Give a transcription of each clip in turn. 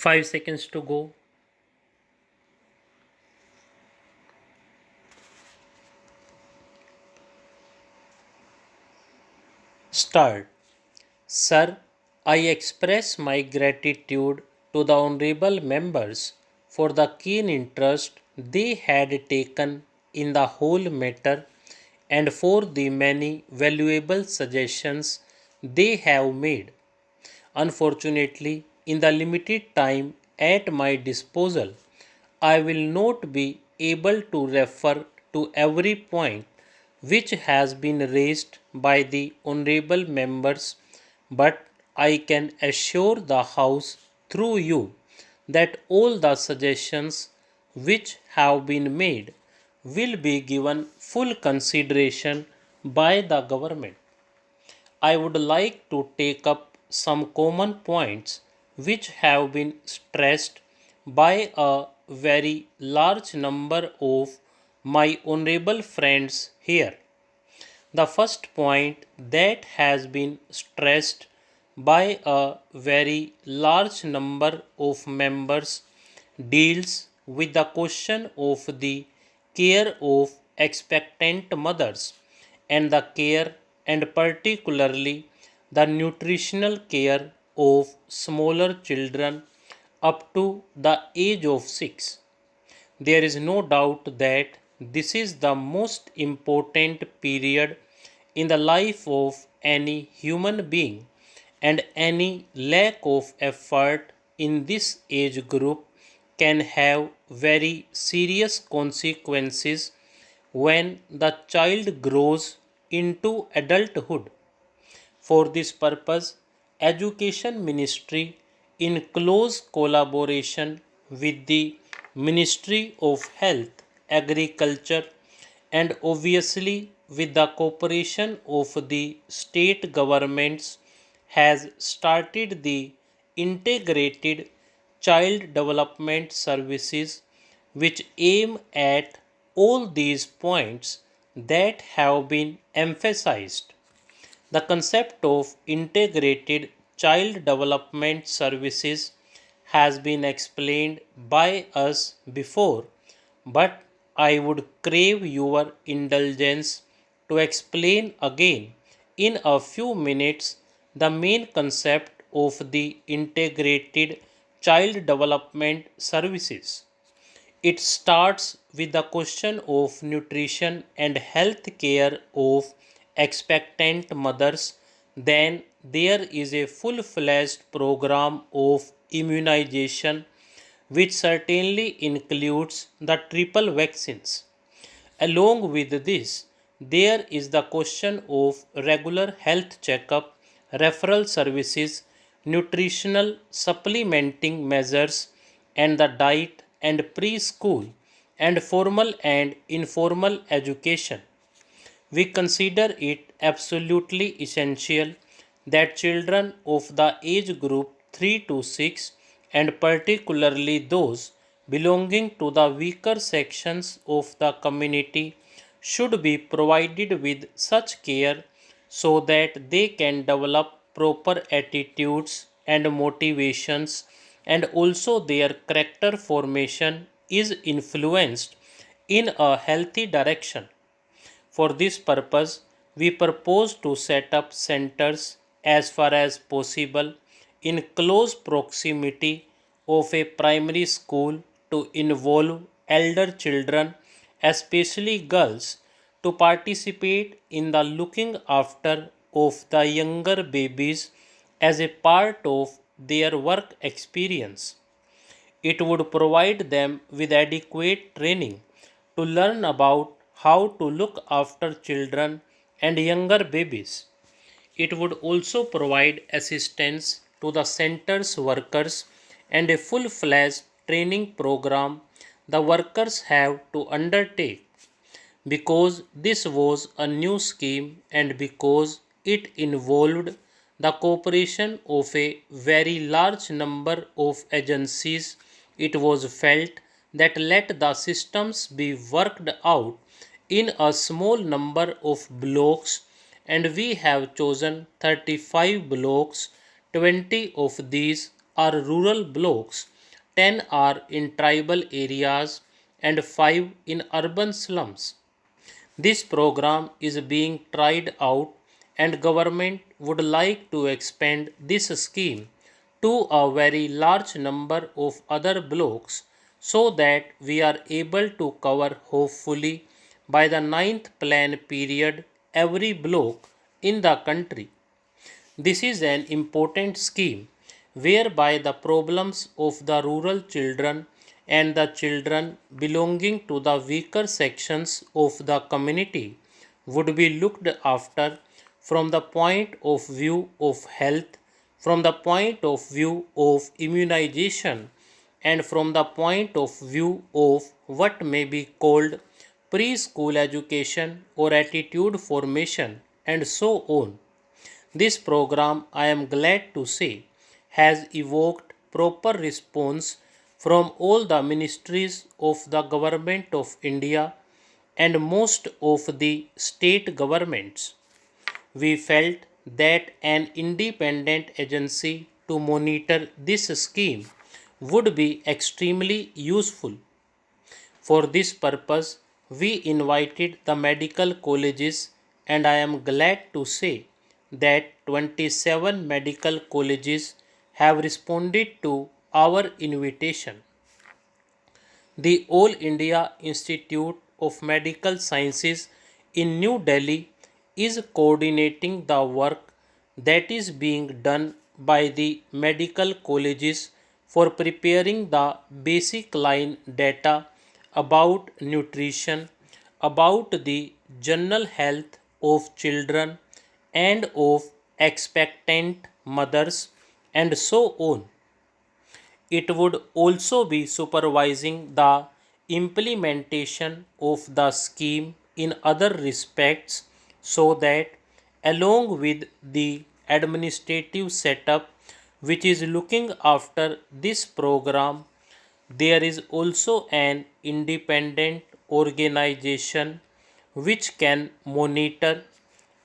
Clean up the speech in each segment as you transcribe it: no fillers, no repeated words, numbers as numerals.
5 seconds to go. Start. Sir, I express my gratitude to the honorable members for the keen interest they had taken in the whole matter and for the many valuable suggestions they have made. Unfortunately, in the limited time at my disposal, I will not be able to refer to every point which has been raised by the honorable members, but I can assure the House through you that all the suggestions which have been made will be given full consideration by the government. I would like to take up some common points which have been stressed by a very large number of my honorable friends here. The first point that has been stressed by a very large number of members deals with the question of the care of expectant mothers and the care and particularly the nutritional care of smaller children up to the age of 6. There is no doubt that this is the most important period in the life of any human being, and any lack of effort in this age group can have very serious consequences when the child grows into adulthood. For this purpose, Education Ministry, in close collaboration with the Ministry of Health, Agriculture, and obviously with the cooperation of the state governments, has started the integrated child development services which aim at all these points that have been emphasized. The concept of integrated child development services has been explained by us before, but I would crave your indulgence to explain again in a few minutes the main concept of the integrated child development services. It starts with the question of nutrition and health care of expectant mothers. Then there is a full fledged program of immunization, which certainly includes the triple vaccines. Along with this, there is the question of regular health checkup, referral services, nutritional supplementing measures, and the diet and preschool and formal and informal education. We consider it absolutely essential that children of the age group 3 to 6, and particularly those belonging to the weaker sections of the community, should be provided with such care so that they can develop proper attitudes and motivations, and also their character formation is influenced in a healthy direction. For this purpose, we propose to set up centers as far as possible in close proximity of a primary school to involve elder children, especially girls, to participate in the looking after of the younger babies as a part of their work experience. It would provide them with adequate training to learn about how to look after children and younger babies. It would also provide assistance to the center's workers and a full fledged training program the workers have to undertake. Because this was a new scheme and because it involved the cooperation of a very large number of agencies, it was felt that let the systems be worked out in a small number of blocks, and we have chosen 35 blocks. 20 of these are rural blocks 10 are in tribal areas, and 5 in urban slums. This program is being tried out, and government would like to expand this scheme to a very large number of other blocks so that we are able to cover hopefully by the ninth plan period every block in the country. This is an important scheme whereby the problems of the rural children and the children belonging to the weaker sections of the community would be looked after from the point of view of health, from the point of view of immunization, and from the point of view of what may be called preschool education or attitude formation, and so on. This program, I am glad to say, has evoked proper response from all the ministries of the Government of India and most of the state governments. We felt that an independent agency to monitor this scheme would be extremely useful. For this purpose, we invited the medical colleges, and I am glad to say that 27 medical colleges have responded to our invitation. The All India Institute of Medical Sciences in New Delhi is coordinating the work that is being done by the medical colleges for preparing the basic line data about nutrition, about the general health of children and of expectant mothers, and so on. It would also be supervising the implementation of the scheme in other respects so that, along with the administrative setup which is looking after this program, there is also an independent organization which can monitor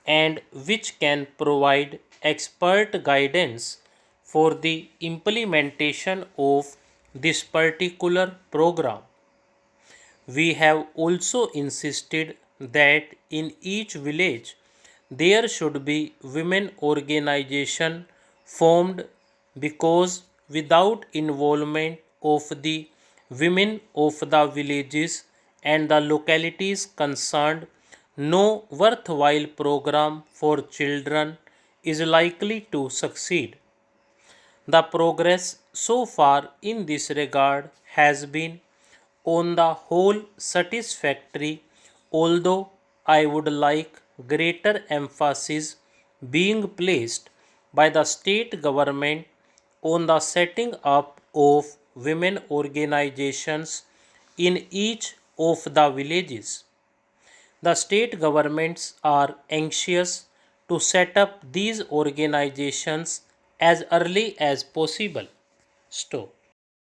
and which can provide expert guidance for the implementation of this particular program. We have also insisted that in each village there should be women organization formed, because without involvement of the women of the villages and the localities concerned, no worthwhile program for children is likely to succeed. The progress so far in this regard has been on the whole satisfactory, although I would like greater emphasis being placed by the state government on the setting up of women organizations in each of the villages. The state governments are anxious to set up these organizations as early as possible. Stop.